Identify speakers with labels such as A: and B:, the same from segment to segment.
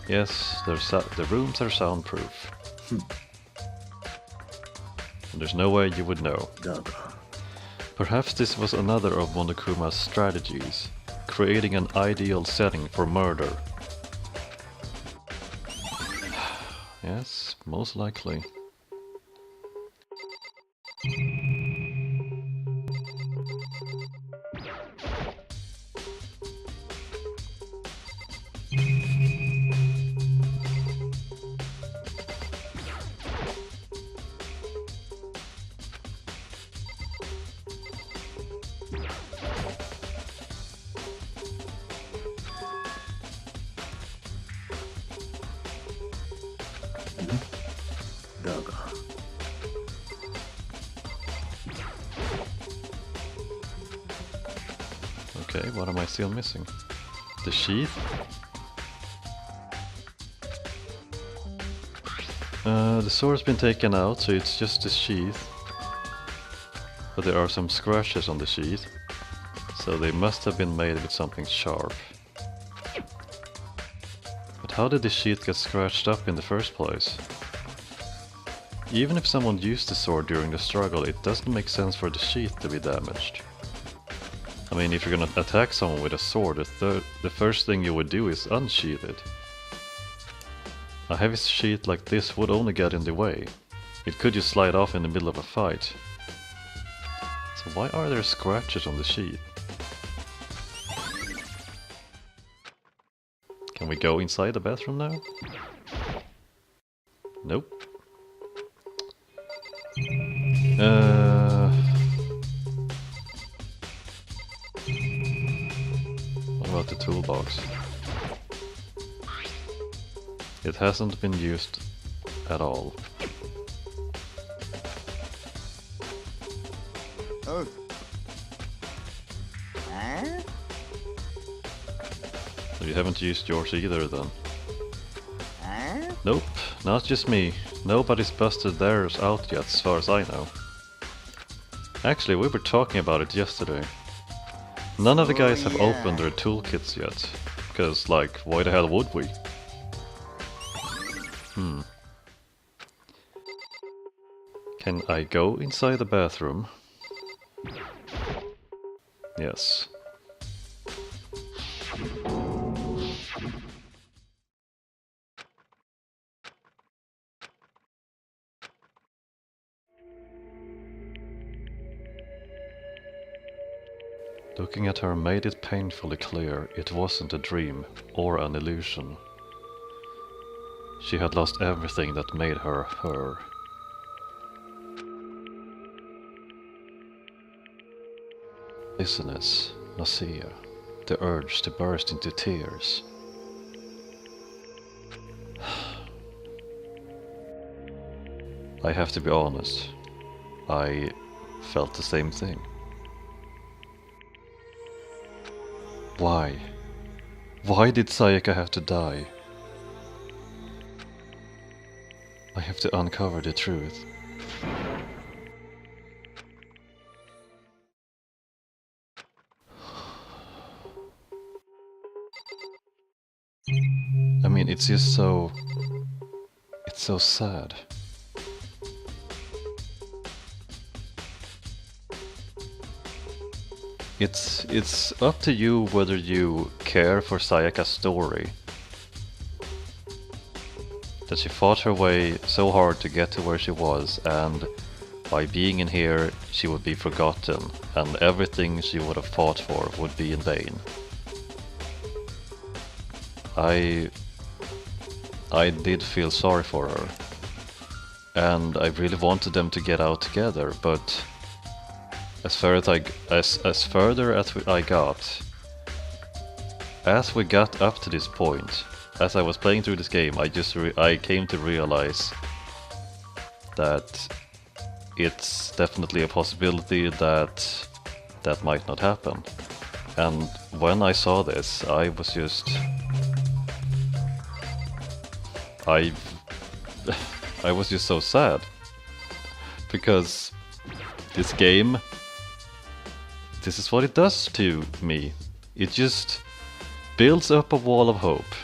A: Yes, the rooms are soundproof.
B: Hmm.
A: And there's no way you would know.
B: だが
A: Perhaps this was another of Monokuma's strategies, creating an ideal setting for murder. Yes, most likely. Okay, what am I still missing? The sheath? The sword's been taken out, so it's just the sheath. But there are some scratches on the sheath, so they must have been made with something sharp. But how did the sheath get scratched up in the first place? Even if someone used the sword during the struggle, it doesn't make sense for the sheath to be damaged. I mean, if you're gonna attack someone with a sword, the first thing you would do is unsheath it. A heavy sheath like this would only get in the way. It could just slide off in the middle of a fight. So why are there scratches on the sheath? Can we go inside the bathroom now? Nope. What about the toolbox? It hasn't been used at all.
C: Oh. Huh?
A: So you haven't used yours either then?
C: Huh?
A: Nope, not just me. Nobody's busted theirs out yet as far as I know. Actually, we were talking about it yesterday. None of the guys have opened their toolkits yet. Because, like, why the hell would we? Can I go inside the bathroom? Yes. Looking at her made it painfully clear it wasn't a dream or an illusion. She had lost everything that made her her. Dizziness, nausea, the urge to burst into tears. I have to be honest, I felt the same thing. Why? Why did Sayaka have to die? I have to uncover the truth. I mean, it's just so... it's so sad. It's up to you whether you care for Sayaka's story. That she fought her way so hard to get to where she was, and by being in here she would be forgotten, and everything she would have fought for would be in vain. I did feel sorry for her, and I really wanted them to get out together, but as further as I got, as we got up to this point, as I was playing through this game, I came to realize that it's definitely a possibility that that might not happen. And when I saw this, I was just... I was just so sad, because this game, this is what it does to me. It just builds up a wall of hope.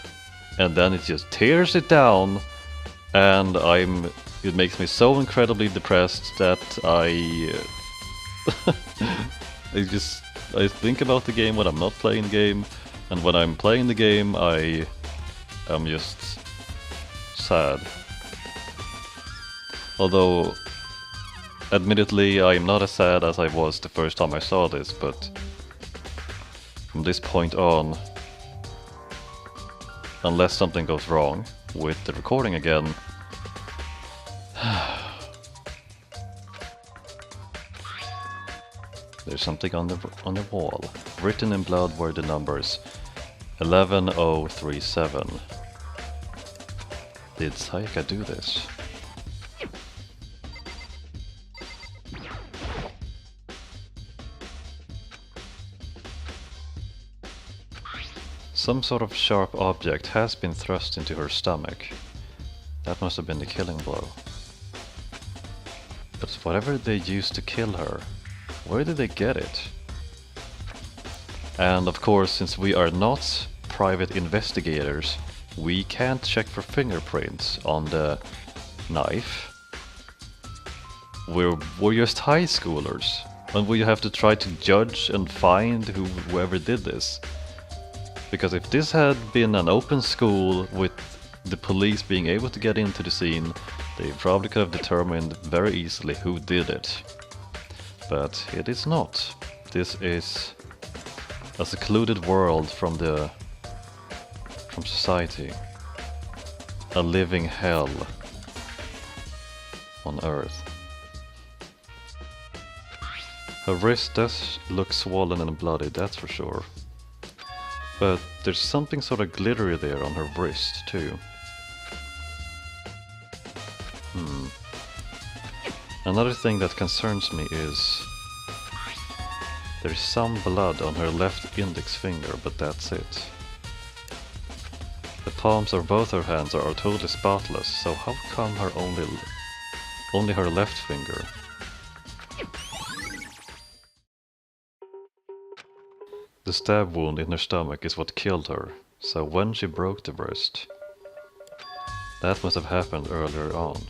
A: and then it just tears it down, and it makes me so incredibly depressed that I think about the game when I'm not playing the game, and when I'm playing the game I am just sad. Although admittedly I'm not as sad as I was the first time I saw this, but from this point on, unless something goes wrong with the recording again, there's something on the wall. Written in blood were the numbers 11037. Did Sayaka do this? Some sort of sharp object has been thrust into her stomach. That must have been the killing blow. But whatever they used to kill her, where did they get it? And of course, since we are not private investigators, we can't check for fingerprints on the knife. We're just high schoolers, and we have to try to judge and find whoever did this. Because if this had been an open school with the police being able to get into the scene, they probably could have determined very easily who did it. But it is not. This is a secluded world from society. A living hell on Earth. Her wrist does look swollen and bloody, that's for sure. But there's something sort of glittery there on her wrist too. Another thing that concerns me is there's some blood on her left index finger, but that's it. The palms of both her hands are totally spotless, so how come her only her left finger? The stab wound in her stomach is what killed her, so when she broke the wrist, that must have happened earlier on.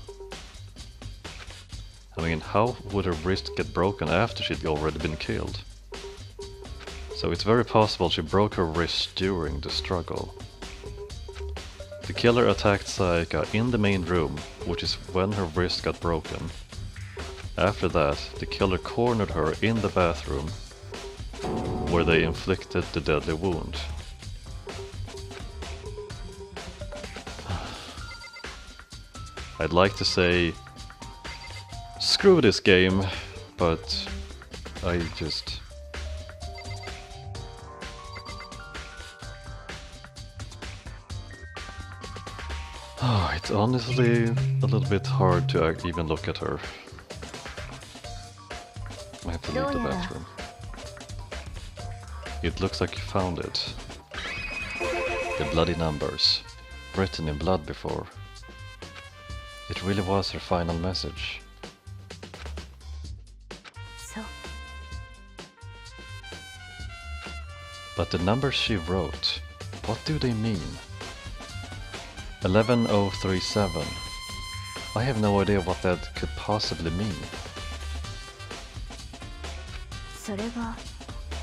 A: I mean, how would her wrist get broken after she'd already been killed? So it's very possible she broke her wrist during the struggle. The killer attacked Sayaka in the main room, which is when her wrist got broken. After that, the killer cornered her in the bathroom, where they inflicted the deadly wound. I'd like to say, screw this game, but I just... it's honestly a little bit hard to even look at her. I have to leave the bathroom. It looks like you found it. The bloody numbers, written in blood before. It really was her final message.
C: So.
A: But the numbers she wrote, what do they mean? 11037. I have no idea what that could possibly mean.
C: それが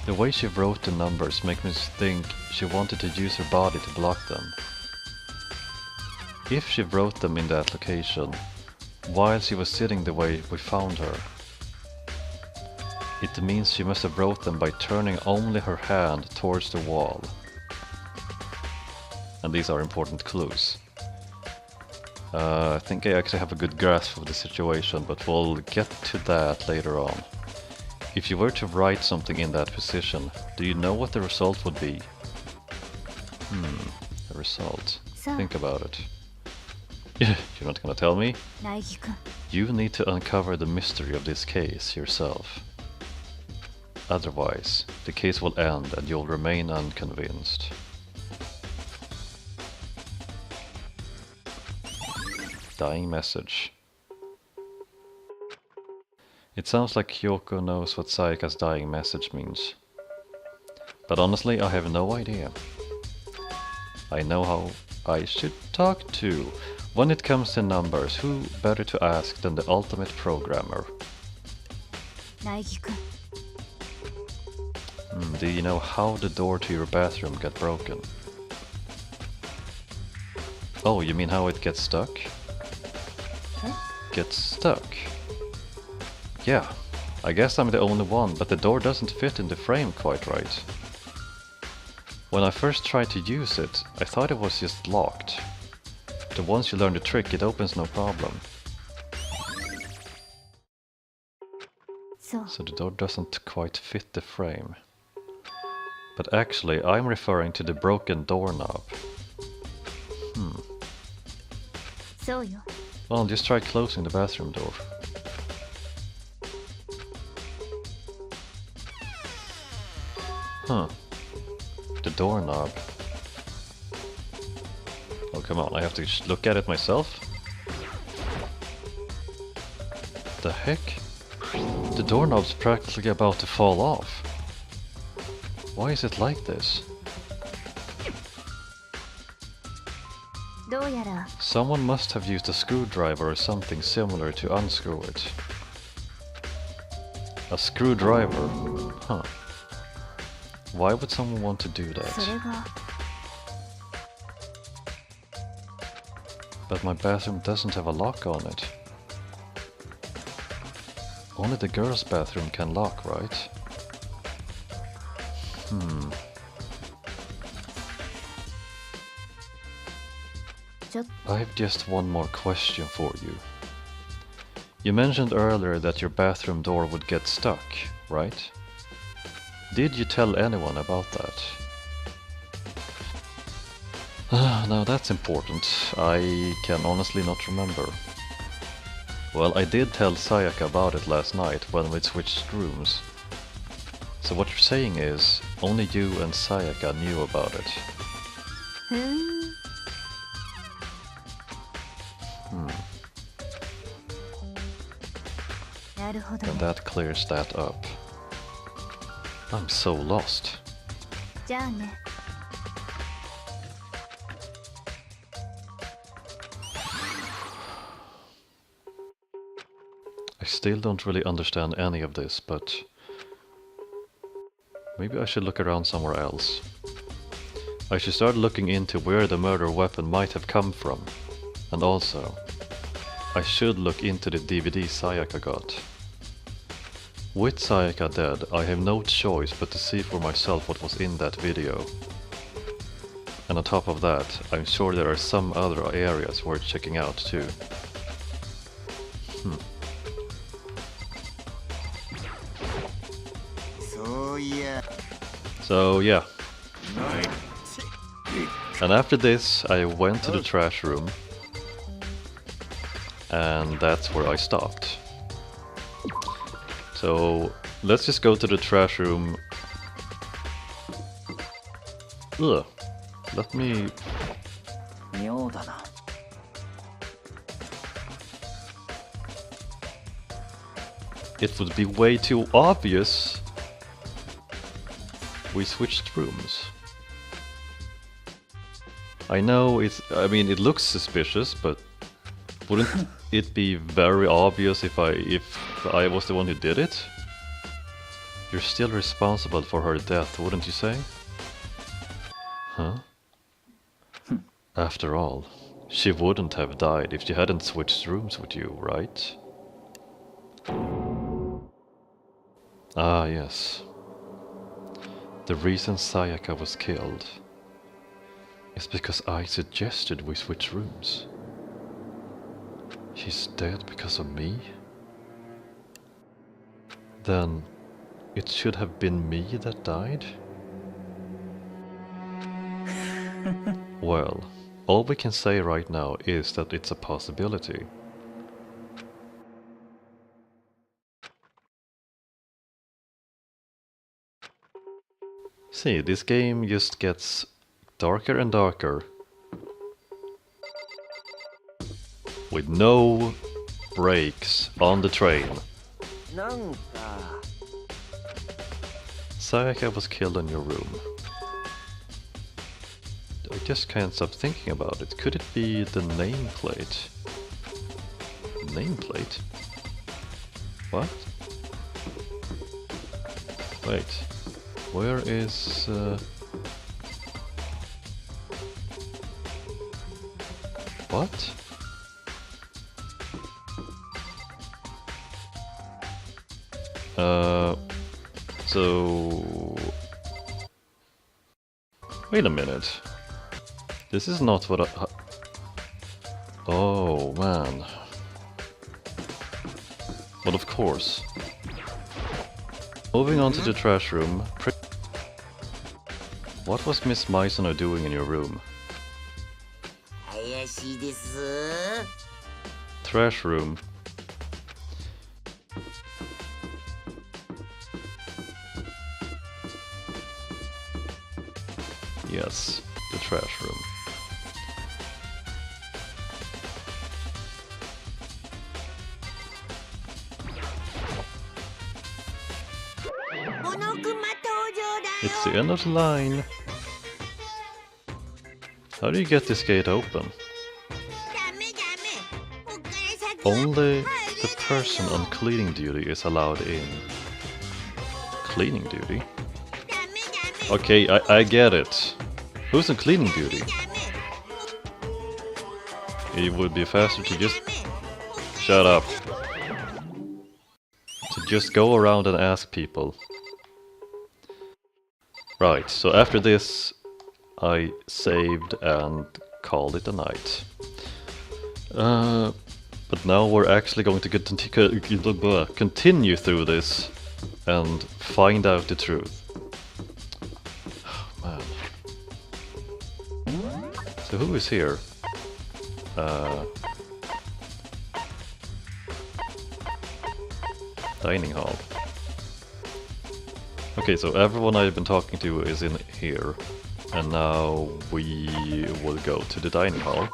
A: The way she wrote the numbers makes me think she wanted to use her body to block them. If she wrote them in that location, while she was sitting the way we found her, it means she must have wrote them by turning only her hand towards the wall. And these are important clues. I think I actually have a good grasp of the situation, but we'll get to that later on. If you were to write something in that position, do you know what the result would be? The result. Think about it. You're not gonna tell me?
C: 苗木君
A: You need to uncover the mystery of this case yourself. Otherwise, the case will end and you'll remain unconvinced. Dying message. It sounds like Kyoko knows what Sayaka's dying message means. But honestly, I have no idea. I know how I should talk to? When it comes to numbers, who better to ask than the ultimate programmer?
C: 苗木くん
A: Do you know how the door to your bathroom got broken? Oh, you mean how it gets stuck? Gets stuck? Yeah, I guess I'm the only one, but the door doesn't fit in the frame quite right. When I first tried to use it, I thought it was just locked. But once you learn the trick, it opens no problem.
C: そう
A: So the door doesn't quite fit the frame. But actually, I'm referring to the broken doorknob.
C: そうよ
A: Well, just try closing the bathroom door. Huh. The doorknob. Oh, come on, I have to look at it myself? The heck? The doorknob's practically about to fall off. Why is it like this?
C: どうやら
A: Someone must have used a screwdriver or something similar to unscrew it. A screwdriver? Huh. Why would someone want to do
C: それ
A: that?
C: が
A: But my bathroom doesn't have a lock on it. Only the girls' bathroom can lock, right? I have just one more question for you. You mentioned earlier that your bathroom door would get stuck, right? Did you tell anyone about that? Now that's important. I can honestly not remember. Well, I did tell Sayaka about it last night when we switched rooms. So what you're saying is, only you and Sayaka knew about it.
C: ふーん なるほど
A: And
C: ね
A: that clears that up. I'm so lost.
C: じゃあね
A: I still don't really understand any of this, but maybe I should look around somewhere else. I should start looking into where the murder weapon might have come from. And also, I should look into the DVD Sayaka got. With Sayaka dead, I have no choice but to see for myself what was in that video. And on top of that, I'm sure there are some other areas worth checking out too. So yeah. And after this, I went to the trash room. And that's where I stopped. So let's just go to the trash room. Ugh. Let me...
B: 妙だな
A: It would be way too obvious. We switched rooms. I know I mean, it looks suspicious, but wouldn't it be very obvious if I was the one who did it? You're still responsible for her death, wouldn't you say? Huh? After all, she wouldn't have died if she hadn't switched rooms with you, right? Ah, yes. The reason Sayaka was killed is because I suggested we switch rooms. She's dead because of me? Then it should have been me that died? Well, all we can say right now is that it's a possibility. See, this game just gets darker and darker. With no brakes on the train.
B: なんか
A: Sayaka was killed in your room. just can't stop thinking about it. Could it be the nameplate? Nameplate? What? Wait. Where is... What? So... Wait a minute. This is not what I... Oh, man. But of course. Moving on to the trash room. What was Miss Meisner doing in your room?
D: 怪しいです。
A: Trash room. Yes, the trash room. It's the end of the line. How do you get this gate open? Only the person on cleaning duty is allowed in. Cleaning duty? Okay, I get it. Who's on cleaning duty? It would be faster to just... Shut up. To just go around and ask people. Right, so after this I saved and called it a night. But now we're actually going to continue through this and find out the truth. Man. So who is here? Dining hall. Okay, so everyone I've been talking to is in here. And now we will go to the dining hall.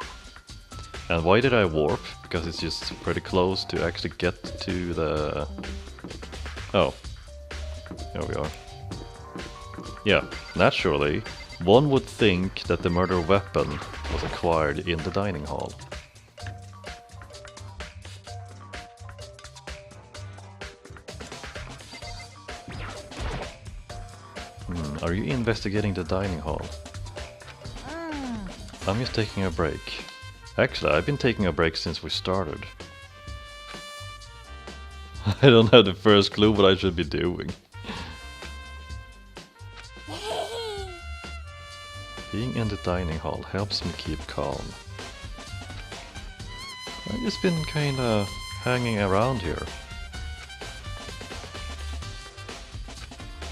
A: And why did I warp? Because it's just pretty close to actually get to the... Oh. Here we are. Yeah, naturally, one would think that the murder weapon was acquired in the dining hall. Are you investigating the dining hall? I'm just taking a break. Actually, I've been taking a break since we started. I don't have the first clue what I should be doing. Being in the dining hall helps me keep calm. I've just been kinda hanging around here.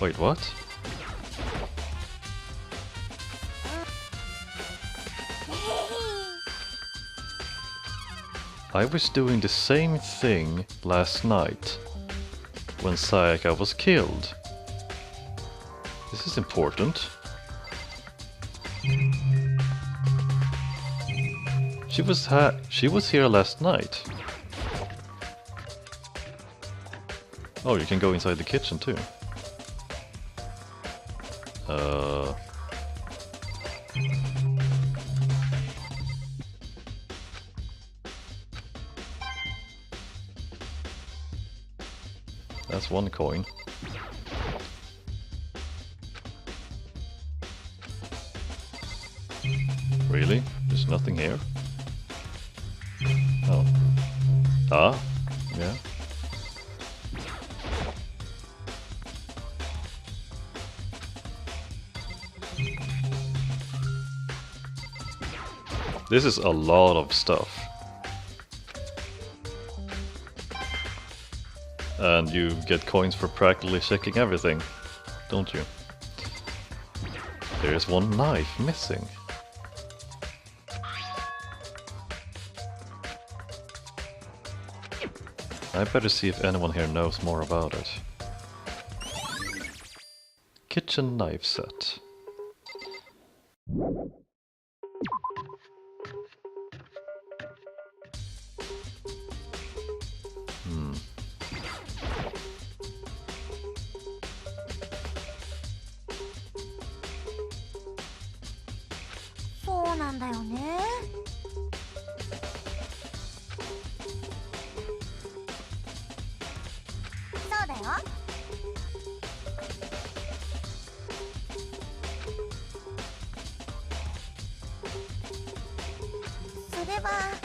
A: Wait, what? I was doing the same thing last night when Sayaka was killed. This is important. She was here last night. Oh, you can go inside the kitchen too. That's one coin. Really? There's nothing here? Oh. Ah? Yeah. This is a lot of stuff. And you get coins for practically checking everything, don't you? There's one knife missing. I better see if anyone here knows more about it. Kitchen knife set.
C: なんだよね。そうだよ。それは